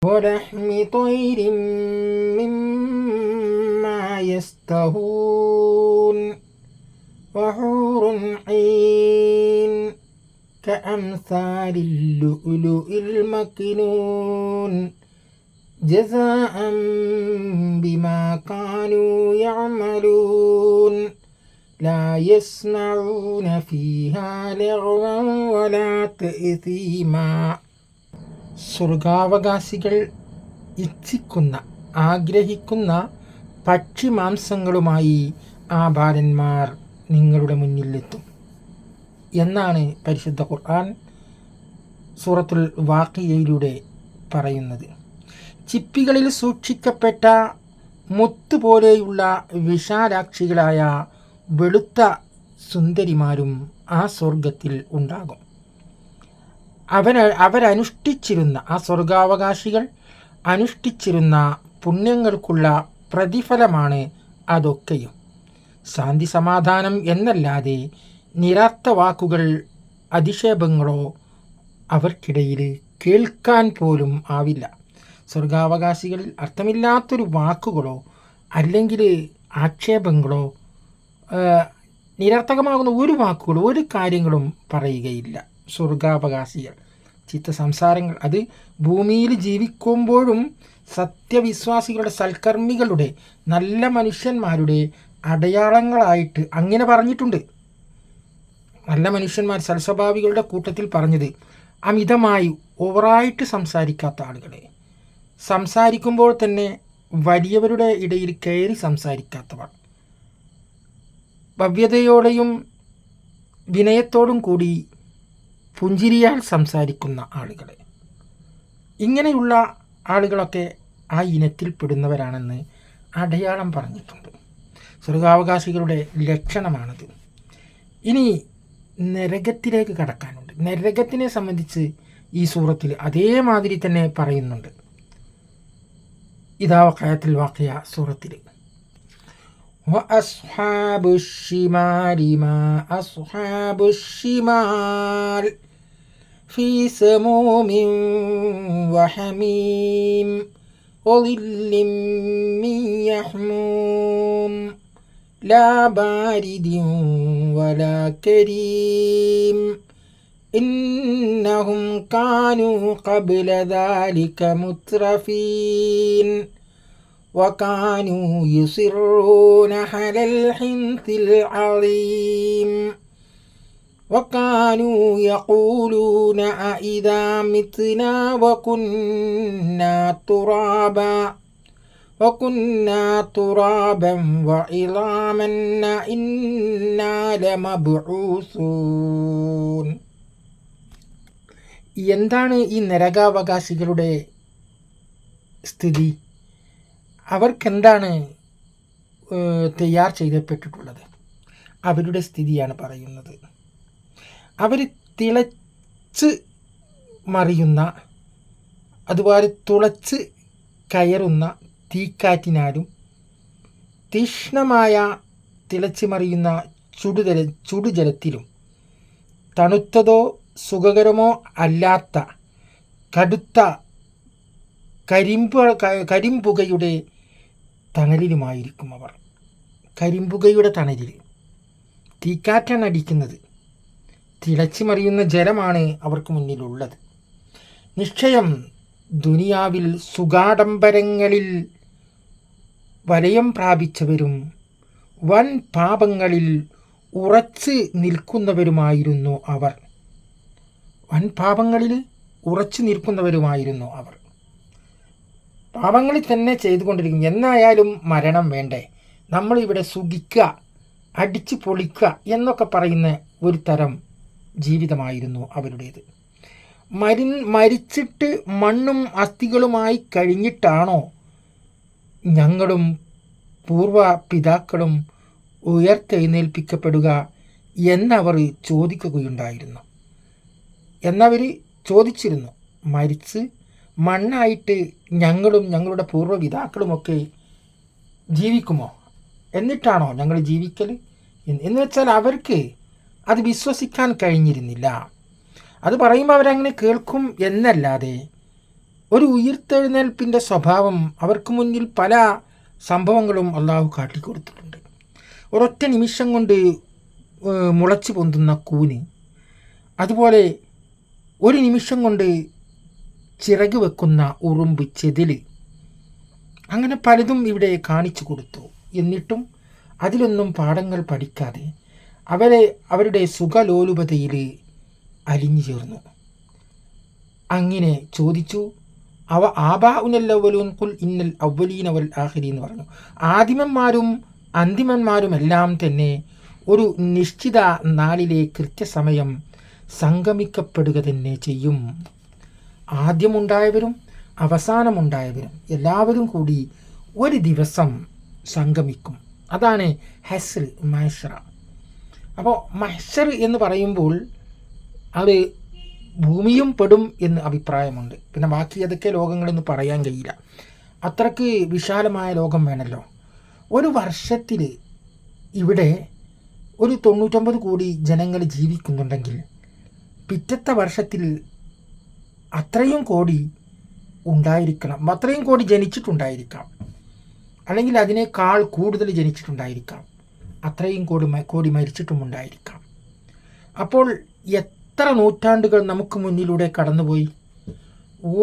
ولحم طير مما يشتهون وحور عين كأمثال اللؤلؤ المكنون جزاء بما كانوا يعملون لا يسمعون فيها لغوا ولا تأثيما. സ്വർഗാവകാശികൾ ഇച്ഛിക്കുന്ന ആഗ്രഹിക്കുന്ന പക്ഷിമാംസങ്ങളുമായി ആ ബാലന്മാർ നിങ്ങളുടെ മുന്നിലെത്തും എന്നാണ് പരിശുദ്ധ ഖുർആൻ സൂറത്തുൽ വാഖിയയിലൂടെ പറയുന്നത്. ചിപ്പികളിൽ സൂക്ഷിക്കപ്പെട്ട മുത്തുപോലെയുള്ള വിശാലാക്ഷികളായ വെളുത്ത സുന്ദരിമാരും ആ സ്വർഗത്തിൽ ഉണ്ടാകും. അവരനുഷ്ഠിച്ചിരുന്ന ആ സ്വർഗാവകാശികൾ അനുഷ്ഠിച്ചിരുന്ന പുണ്യങ്ങൾക്കുള്ള പ്രതിഫലമാണ് അതൊക്കെയും. ശാന്തി സമാധാനം എന്നല്ലാതെ നിരർത്ഥ വാക്കുകൾ അധിക്ഷേപങ്ങളോ അവർക്കിടയിൽ കേൾക്കാൻ പോലും ആവില്ല. സ്വർഗാവകാശികളിൽ അർത്ഥമില്ലാത്തൊരു വാക്കുകളോ അല്ലെങ്കിൽ ആക്ഷേപങ്ങളോ നിരർത്ഥകമാകുന്ന ഒരു വാക്കുകളോ ഒരു കാര്യങ്ങളും പറയുകയില്ല. സ്വർഗാവകാശികൾ ചിത്ത സംസാരങ്ങൾ അത് ഭൂമിയിൽ ജീവിക്കുമ്പോഴും സത്യവിശ്വാസികളുടെ സൽക്കർമ്മികളുടെ നല്ല മനുഷ്യന്മാരുടെ അടയാളങ്ങളായിട്ട് അങ്ങനെ പറഞ്ഞിട്ടുണ്ട്. നല്ല മനുഷ്യന്മാർ സൽസ്വഭാവികളുടെ കൂട്ടത്തിൽ പറഞ്ഞത് അമിതമായി ഓവറായിട്ട് സംസാരിക്കാത്ത ആളുകളെ, സംസാരിക്കുമ്പോൾ തന്നെ വലിയവരുടെ ഇടയിൽ കയറി സംസാരിക്കാത്തവർ, ഭവ്യതയോടെയും വിനയത്തോടും കൂടി പുഞ്ചിരിയാൽ സംസാരിക്കുന്ന ആളുകളെ, ഇങ്ങനെയുള്ള ആളുകളൊക്കെ ആ ഇനത്തിൽപ്പെടുന്നവരാണെന്ന് അടയാളം പറഞ്ഞിട്ടുണ്ട്. സ്വർഗാവകാശികളുടെ ലക്ഷണമാണത്. ഇനി നരകത്തിലേക്ക് കടക്കാനുണ്ട്. നരകത്തിനെ സംബന്ധിച്ച് ഈ സൂറത്തിൽ അതേമാതിരി തന്നെ പറയുന്നുണ്ട്. ഇതാ വഖഅത്തുൽ വാഖിയ സൂറത്തിൽ وأصحاب الشمال ما أصحاب الشمال في سموم وحميم وظل من يحموم لا بارد ولا كريم إنهم كانوا قبل ذلك مترفين وكانوا يصرون على الحنث العظيم وكانوا يقولون أإذا متنا وكنا ترابا وعظاما إنا لمبعوثون. എന്താണ് ഈ നരകാവകാശികളുടെ സ്ഥിതി? അവർക്കെന്താണ് തയ്യാർ ചെയ്യപ്പെട്ടിട്ടുള്ളത്? അവരുടെ സ്ഥിതിയാണ് പറയുന്നത്. അവർ തിളച്ച് മറിയുന്ന, അതുപോലെ തുളച്ച് കയറുന്ന തീക്കാറ്റിനാലും തീക്ഷ്ണമായ തിളച്ച് മറിയുന്ന ചുടുജലത്തിലും തണുത്തതോ സുഖകരമോ അല്ലാത്ത കടുത്ത കരിമ്പുകയുടെ തണലിലുമായിരിക്കും അവർ. കരിമ്പുകയുടെ തണലിൽ തീക്കാറ്റാണ് അടിക്കുന്നത്. തിളച്ചു മറിയുന്ന ജലമാണ് അവർക്ക് മുന്നിലുള്ളത്. നിശ്ചയം ദുനിയാവിൽ സുഖാഡംബരങ്ങളിൽ വലയം പ്രാപിച്ചവരും വൻ പാപങ്ങളിൽ ഉറച്ച് നിൽക്കുന്നവരുമായിരുന്നു അവർ. വൻ പാപങ്ങളിൽ ഉറച്ചു നിൽക്കുന്നവരുമായിരുന്നു അവർ. പാപങ്ങളിൽ തന്നെ ചെയ്തുകൊണ്ടിരിക്കും. എന്നായാലും മരണം വേണ്ടേ, നമ്മളിവിടെ സുഖിക്കുക, അടിച്ചു പൊളിക്കുക എന്നൊക്കെ പറയുന്ന ഒരു തരം ജീവിതമായിരുന്നു അവരുടേത്. മരിച്ചിട്ട് മണ്ണും അസ്ഥികളുമായി കഴിഞ്ഞിട്ടാണോ ഞങ്ങളും പൂർവ പിതാക്കളും ഉയർത്തെഴുന്നേൽപ്പിക്കപ്പെടുക എന്നവർ ചോദിക്കുകയുണ്ടായിരുന്നു. എന്നവർ ചോദിച്ചിരുന്നു, മരിച്ച് മണ്ണായിട്ട് ഞങ്ങളും ഞങ്ങളുടെ പൂർവ്വപിതാക്കളുമൊക്കെ ജീവിക്കുമോ, എന്നിട്ടാണോ ഞങ്ങൾ ജീവിക്കൽ എന്ന് വെച്ചാൽ അവർക്ക് അത് വിശ്വസിക്കാൻ കഴിഞ്ഞിരുന്നില്ല. അത് പറയുമ്പോൾ അവരങ്ങനെ കേൾക്കും എന്നല്ലാതെ ഒരു ഉയിർത്തെഴുന്നേൽപ്പിൻ്റെ സ്വഭാവം അവർക്ക് മുന്നിൽ പല സംഭവങ്ങളും അള്ളാഹു കാട്ടിക്കൊടുത്തിട്ടുണ്ട്. ഒരൊറ്റ നിമിഷം കൊണ്ട് മുളച്ചു പൊന്തുന്ന കൂന്, അതുപോലെ ഒരു നിമിഷം കൊണ്ട് ചിറക് വെക്കുന്ന ഉറുമ്പ്, ചെതിൽ, അങ്ങനെ പലതും ഇവിടെ കാണിച്ചു കൊടുത്തു. എന്നിട്ടും അതിലൊന്നും പാഠങ്ങൾ പഠിക്കാതെ അവരുടെ സുഖലോലുപതയിൽ അലിഞ്ഞു ചേർന്നു. അങ്ങനെ ചോദിച്ചു, അവ ആബാഉനൽ കുൽ ഇന്നൽ അവലീന വൽ ആഖിരീൻ എന്ന് പറഞ്ഞു. ആദിമന്മാരും അന്തിമന്മാരുമെല്ലാം തന്നെ ഒരു നിശ്ചിത നാളിലെ കൃത്യസമയം സംഗമിക്കപ്പെടുക തന്നെ ചെയ്യും. ആദ്യമുണ്ടായവരും അവസാനമുണ്ടായവരും എല്ലാവരും കൂടി ഒരു ദിവസം സംഗമിക്കും. അതാണ് ഹസ്ർ, മഹ്ശറ. അപ്പോൾ മഹ്ശർ എന്ന് പറയുമ്പോൾ അത് ഭൂമിയും പെടും എന്ന് അഭിപ്രായമുണ്ട്. പിന്നെ ബാക്കി ഏതൊക്കെ ലോകങ്ങളെന്ന് പറയാൻ കഴിയില്ല. അത്രയ്ക്ക് വിശാലമായ ലോകം വേണമല്ലോ. ഒരു വർഷത്തിൽ ഇവിടെ ഒരു 99 കോടി ജനങ്ങൾ ജീവിക്കുന്നുണ്ടെങ്കിൽ പിറ്റത്തെ വർഷത്തിൽ അത്രയും കോടി ഉണ്ടായിരിക്കണം, അത്രയും കോടി ജനിച്ചിട്ടുണ്ടായിരിക്കാം, അല്ലെങ്കിൽ അതിനേക്കാൾ കൂടുതൽ ജനിച്ചിട്ടുണ്ടായിരിക്കാം, അത്രയും കോടി മരിച്ചിട്ടുമുണ്ടായിരിക്കാം. അപ്പോൾ എത്ര നൂറ്റാണ്ടുകൾ നമുക്ക് മുന്നിലൂടെ കടന്നുപോയി.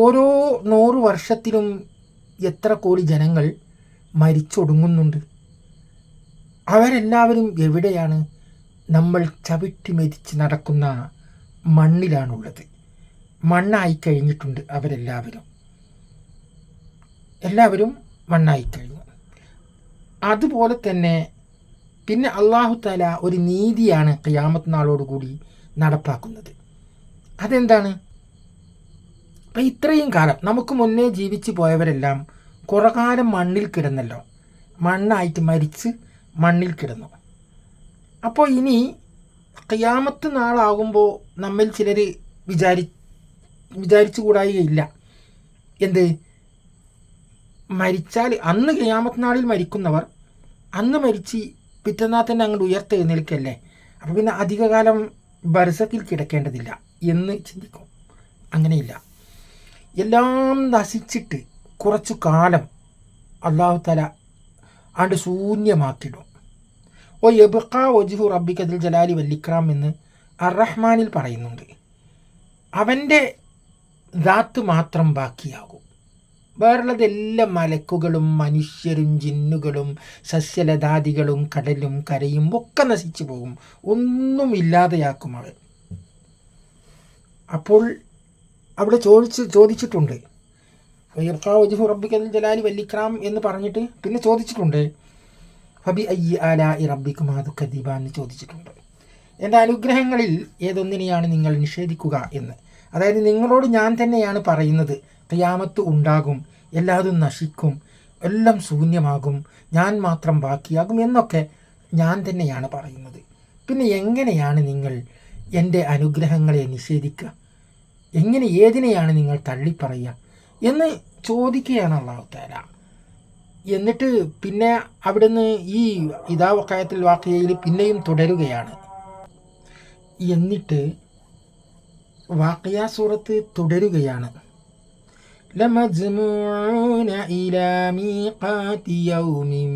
ഓരോ 100 വർഷത്തിലും എത്ര കോടി ജനങ്ങൾ മരിച്ചൊടുങ്ങുന്നുണ്ട്. അവരെല്ലാവരും എവിടെയാണ്? നമ്മൾ ചവിട്ടി മെതിച്ച് നടക്കുന്ന മണ്ണിലാണുള്ളത്. മണ്ണായി കഴിഞ്ഞിട്ടുണ്ട് എല്ലാവരും മണ്ണായിക്കഴിഞ്ഞു. അതുപോലെ തന്നെ പിന്നെ അല്ലാഹു തആല ഒരു നീതിയാണ് ഖിയാമത്ത് നാളോടുകൂടി നടപ്പാക്കുന്നത്. അതെന്താണ്? അപ്പം ഇത്രയും കാലം നമുക്ക് മുന്നേ ജീവിച്ചു പോയവരെല്ലാം കുറേ കാലം മണ്ണിൽ കിടന്നല്ലോ, മണ്ണായിട്ട് മരിച്ച് മണ്ണിൽ കിടന്നു. അപ്പോൾ ഇനി ഖിയാമത്ത് നാളാകുമ്പോൾ നമ്മിൽ ചിലർ വിചാരിച്ചു കൂടായികയില്ല, എന്ത് മരിച്ചാൽ അന്ന് ഖിയാമത്ത് നാളിൽ മരിക്കുന്നവർ അന്ന് മരിച്ച് പിറ്റന്നാൾ തന്നെ അങ്ങോട്ട് ഉയർത്തെഴുന്നേൽക്കല്ലേ, അപ്പോൾ പിന്നെ അധികകാലം ബർസക്കിൽ കിടക്കേണ്ടതില്ല എന്ന് ചിന്തിക്കും. അങ്ങനെയില്ല. എല്ലാം നശിച്ചിട്ട് കുറച്ചു കാലം അല്ലാഹു തആല ആണ്ട് ശൂന്യമാക്കിയിടും. ഓ യബ്ഖാ വജ്ഹു റബ്ബിക ദിൽ ജലാലി വൽ ഇക്റാം എന്ന് അർ-റഹ്മാനിൽ പറയുന്നുണ്ട്. അവൻ്റെ ദാത്ത് മാത്രം ബാക്കിയാകും. വേറുള്ളതെല്ലാം മലക്കുകളും മനുഷ്യരും ജിന്നുകളും സസ്യലതാദികളും കടലും കരയും ഒക്കെ നശിച്ചു പോകും, ഒന്നും ഇല്ലാതെയാക്കും അവൻ. അപ്പോൾ അവിടെ ചോദിച്ചിട്ടുണ്ട് യബ്ഖാ വജ്ഹു റബ്ബിക ദിൽ ജലാലി വൽ ഇക്റാം എന്ന് പറഞ്ഞിട്ട് പിന്നെ ചോദിച്ചിട്ടുണ്ട് ഫബി അയ്യി ആലാഇ റബ്ബികുമാ തുകദ്ദിബാൻ എന്ന് ചോദിച്ചിട്ടുണ്ട്. എൻ്റെ അനുഗ്രഹങ്ങളിൽ ഏതൊന്നിനെയാണ് നിങ്ങൾ നിഷേധിക്കുക എന്ന്. അതായത് നിങ്ങളോട് ഞാൻ തന്നെയാണ് പറയുന്നത്, ഖിയാമത്ത് ഉണ്ടാകും, എല്ലാതും നശിക്കും, എല്ലാം ശൂന്യമാകും, ഞാൻ മാത്രം ബാക്കിയാകും എന്നൊക്കെ ഞാൻ തന്നെയാണ് പറയുന്നത്. പിന്നെ എങ്ങനെയാണ് നിങ്ങൾ എൻ്റെ അനുഗ്രഹങ്ങളെ നിഷേധിക്കുക? ഏതിനെയാണ് നിങ്ങൾ തള്ളിപ്പറയുക എന്ന് ചോദിക്കുകയാണ് അല്ലാഹു തആല. എന്നിട്ട് പിന്നെ അവിടുന്ന് ഈ ഇദാ വഖഅത്തിൽ വാഖിയയിൽ പിന്നെയും തുടരുകയാണ്. എന്നിട്ട് വാഖിയ സൂറത്ത് തുടരുകയാണ്. ലമജ്മൂന ഇലാ മീഖാതി യൗമിൻ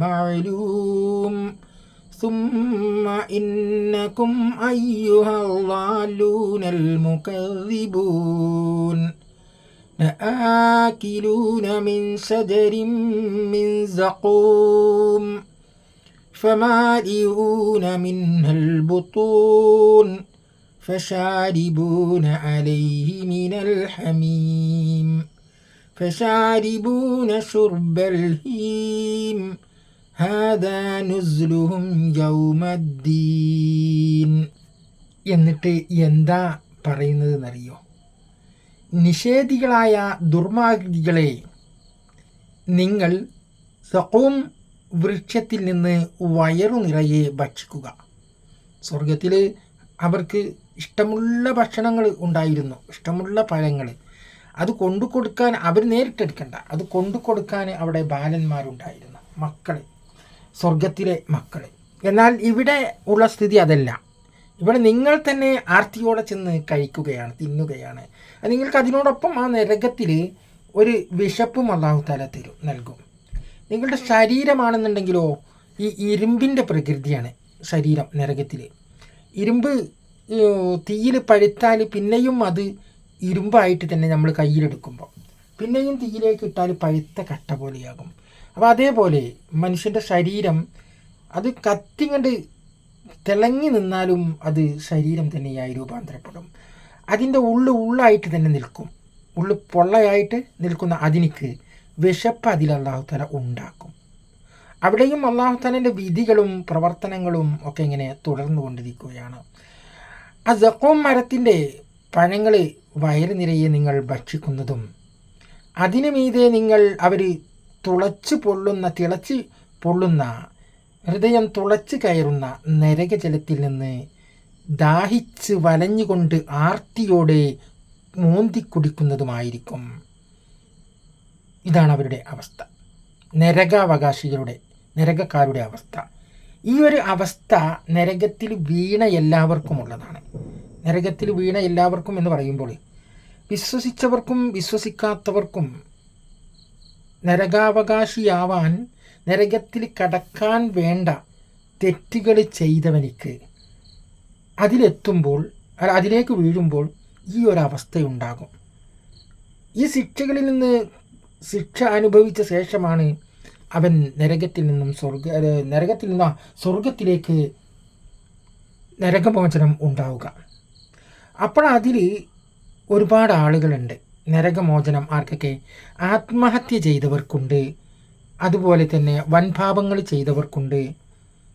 മഅലൂം ثم إنكم أيها الضالون المكذبون لآكلون من شجر من زقوم فمالئون منها البطون فشاربون عليه من الحميم فشاربون شرب الهيم هذا نزلهم يوم الدين. എന്നിട്ട് എന്താ പറയുന്നതെന്നറിയോ? നിഷേധികളായ ദുർമാർഗികളെ, നിങ്ങൾ സഖൂം വൃക്ഷത്തിൽ നിന്ന് വയറു നിറയെ ഭക്ഷിക്കുക. സ്വർഗത്തിൽ അവർക്ക് ഇഷ്ടമുള്ള ഭക്ഷണങ്ങൾ ഉണ്ടായിരുന്നു, ഇഷ്ടമുള്ള പഴങ്ങൾ. അത് കൊണ്ടു കൊടുക്കാൻ അവർ നേരിട്ടെടുക്കണ്ട, അത് കൊണ്ടു കൊടുക്കാൻ അവിടെ ബാലന്മാരുണ്ടായിരുന്നു, മക്കൾ, സ്വർഗത്തിലെ മക്കൾ. എന്നാൽ ഇവിടെ ഉള്ള സ്ഥിതി അതല്ല. ഇവിടെ നിങ്ങൾ തന്നെ ആർത്തിയോടെ ചെന്ന് കഴിക്കുകയാണ്, തിന്നുകയാണ്. നിങ്ങൾക്ക് അതിനോടൊപ്പം ആ നരകത്തിൽ ഒരു വിശപ്പും അല്ലാഹു തആല നൽകും. നിങ്ങളുടെ ശരീരമാണെന്നുണ്ടെങ്കിലോ ഈ ഇരുമ്പിൻ്റെ പ്രകൃതിയാണ് ശരീരം. നരകത്തിൽ ഇരുമ്പ് തീയിൽ പഴുത്താൽ പിന്നെയും അത് ഇരുമ്പായിട്ട് തന്നെ നമ്മൾ കയ്യിലെടുക്കുമ്പോൾ പിന്നെയും തീയിലേക്ക് ഇട്ടാൽ പഴുത്ത കട്ട പോലെയാകും. അപ്പോൾ അതേപോലെ മനുഷ്യൻ്റെ ശരീരം അത് കത്തിങ്ങണ്ട് തിളങ്ങി നിന്നാലും അത് ശരീരം തന്നെയായി രൂപാന്തരപ്പെടും. അതിൻ്റെ ഉള്ളായിട്ട് തന്നെ നിൽക്കും. ഉള്ളു പൊള്ളയായിട്ട് നിൽക്കുന്ന അതിനിക്ക് വിശപ്പ് അതിൽ അല്ലാഹു തആല ഉണ്ടാക്കും. അവിടെയും അല്ലാഹു തആലയുടെ വിധികളും പ്രവർത്തനങ്ങളും ഒക്കെ ഇങ്ങനെ തുടർന്നു കൊണ്ടിരിക്കുകയാണ്. ആ സഖൂം മരത്തിൻ്റെ പഴങ്ങൾ വയറ് നിറയെ നിങ്ങൾ ഭക്ഷിക്കുന്നതും അതിനു മീതെ നിങ്ങൾ തിളച്ച് പൊള്ളുന്ന ഹൃദയം തുളച്ച് കയറുന്ന നരകജലത്തിൽ നിന്ന് ദാഹിച്ച് വലഞ്ഞുകൊണ്ട് ആർത്തിയോടെ മോന്തിക്കുടിക്കുന്നതുമായിരിക്കും. ഇതാണ് അവരുടെ അവസ്ഥ, നരകക്കാരുടെ അവസ്ഥ. ഈ ഒരു അവസ്ഥ നരകത്തിൽ വീണ എല്ലാവർക്കും ഉള്ളതാണ്. നരകത്തിൽ വീണ എല്ലാവർക്കും എന്ന് പറയുമ്പോൾ വിശ്വസിച്ചവർക്കും വിശ്വസിക്കാത്തവർക്കും നരകാവകാശിയാവാൻ, നരകത്തിൽ കടക്കാൻ വേണ്ട തെറ്റുകൾ ചെയ്തവനിക്ക് അതിലേക്ക് വീഴുമ്പോൾ ഈ ഒരവസ്ഥയുണ്ടാകും. ഈ ശിക്ഷകളിൽ നിന്ന് ശിക്ഷ അനുഭവിച്ച ശേഷമാണ് അവൻ നരകത്തിൽ നിന്നും സ്വർഗത്തിലേക്ക് നരകമോചനം ഉണ്ടാവുക. അപ്പോൾ അതിൽ ഒരുപാട് ആളുകളുണ്ട്. നരകമോചനം ആർക്കൊക്കെ? ആത്മഹത്യ ചെയ്തവർക്കുണ്ട്, അതുപോലെ തന്നെ വൻപാപങ്ങൾ ചെയ്തവർക്കുണ്ട്.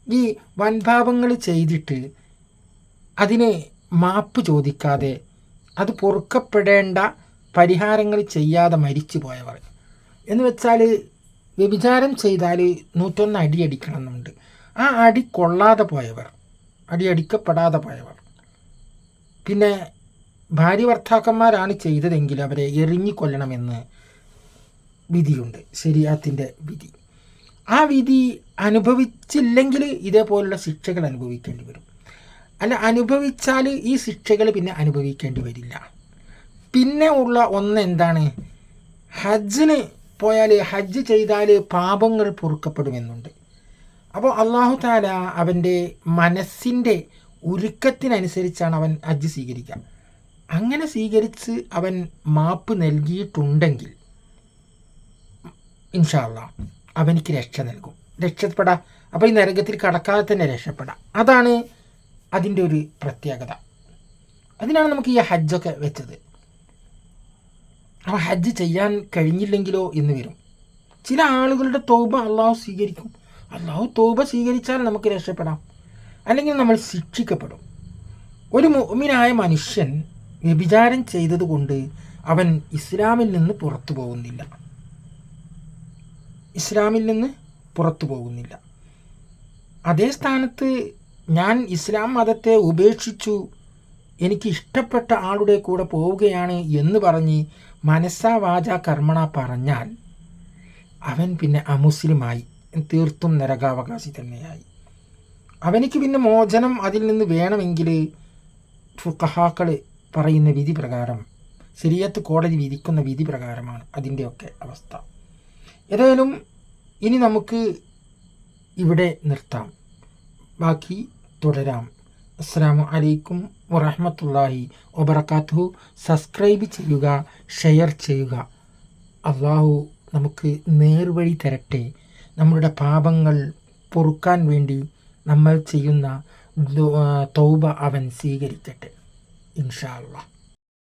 ഈ വൻപാപങ്ങൾ ചെയ്തിട്ട് അതിന് മാപ്പ് ചോദിക്കാതെ അത് പൊറുക്കപ്പെടേണ്ട പരിഹാരങ്ങൾ ചെയ്യാതെ മരിച്ചു പോയവർ എന്ന് വെച്ചാൽ വ്യഭിചാരം ചെയ്താൽ 101 അടി അടിക്കണം എന്നുണ്ട്. ആ അടി കൊള്ളാതെ പോയവർ, അടിക്കപ്പെടാതെ പോയവർ, പിന്നെ ഭാര്യ ഭർത്താക്കന്മാരാണ് ചെയ്തതെങ്കിൽ അവരെ എറിഞ്ഞു കൊല്ലണമെന്ന് വിധിയുണ്ട്, ശരീഅത്തിൻ്റെ വിധി. ആ വിധി അനുഭവിച്ചില്ലെങ്കിൽ ഇതേപോലുള്ള ശിക്ഷകൾ അനുഭവിക്കേണ്ടി വരും. അല്ല, അനുഭവിച്ചാൽ ഈ ശിക്ഷകൾ പിന്നെ അനുഭവിക്കേണ്ടി വരില്ല. പിന്നെ ഉള്ള ഒന്ന് എന്താണ്? ഹജ്ജിന് പോയാൽ, ഹജ്ജ് ചെയ്താൽ പാപങ്ങൾ പൊറുക്കപ്പെടുമെന്നുണ്ട്. അപ്പോൾ അല്ലാഹു തആല അവൻ്റെ മനസ്സിൻ്റെ ഉരുക്കത്തിനനുസരിച്ചാണ് അവൻ ഹജ്ജ് സ്വീകരിക്കുക. അങ്ങനെ സ്വീകരിച്ച് അവൻ മാപ്പ് നൽകിയിട്ടുണ്ടെങ്കിൽ ഇൻഷാ അല്ലാഹ് അവനിക്ക് രക്ഷപ്പെടാം. അപ്പോൾ ഈ നരകത്തിൽ കടക്കാതെ തന്നെ രക്ഷപ്പെടാം. അതാണ് അതിൻ്റെ ഒരു പ്രത്യേകത. അതിനാണ് നമുക്ക് ഈ ഹജ്ജൊക്കെ വെച്ചത്. അപ്പോൾ ഹജ്ജ് ചെയ്യാൻ കഴിഞ്ഞില്ലെങ്കിലോ എന്ന് വരും. ചില ആളുകളുടെ തൗബ അള്ളാഹു സ്വീകരിക്കും. അള്ളാഹു തൗബ സ്വീകരിച്ചാൽ നമുക്ക് രക്ഷപ്പെടാം, അല്ലെങ്കിൽ നമ്മൾ ശിക്ഷിക്കപ്പെടും. ഒരു മുഅ്മിനായ മനുഷ്യൻ വ്യഭിചാരം ചെയ്തതുകൊണ്ട് അവൻ ഇസ്ലാമിൽ നിന്ന് പുറത്തു പോകുന്നില്ല. അതേ സ്ഥാനത്ത് ഞാൻ ഇസ്ലാം മതത്തെ ഉപേക്ഷിച്ചു, എനിക്ക് ഇഷ്ടപ്പെട്ട ആളുടെ കൂടെ പോവുകയാണ് എന്ന് പറഞ്ഞ് മനസ്സാ വാച കർമ്മണ പറഞ്ഞാൽ അവൻ പിന്നെ അമുസ്ലിമായി, തീർത്തും നരകാവകാശി തന്നെയായി. അവനിക്ക് പിന്നെ മോചനം അതിൽ നിന്ന് വേണമെങ്കിൽ ഫുഖഹാക്കൾ പറയുന്ന വിധി പ്രകാരം, ശരീഅത്ത് കോടതി വിധിക്കുന്ന വിധി പ്രകാരമാണ് അതിൻ്റെയൊക്കെ അവസ്ഥ. ഏതായാലും ഇനി നമുക്ക് ഇവിടെ നിർത്താം, ബാക്കി തുടരാം. അസ്സലാമു അലൈക്കും വറഹ്മത്തുള്ളാഹി വബറകാതുഹു. സബ്സ്ക്രൈബ് ചെയ്യുക, ഷെയർ ചെയ്യുക. അള്ളാഹു നമുക്ക് നേർവഴി തരട്ടെ. നമ്മളുടെ പാപങ്ങൾ പൊറുക്കാൻ വേണ്ടി നമ്മൾ ചെയ്യുന്ന തൗബ അവൻ സ്വീകരിക്കട്ടെ ഇൻഷാ അല്ലാഹ്.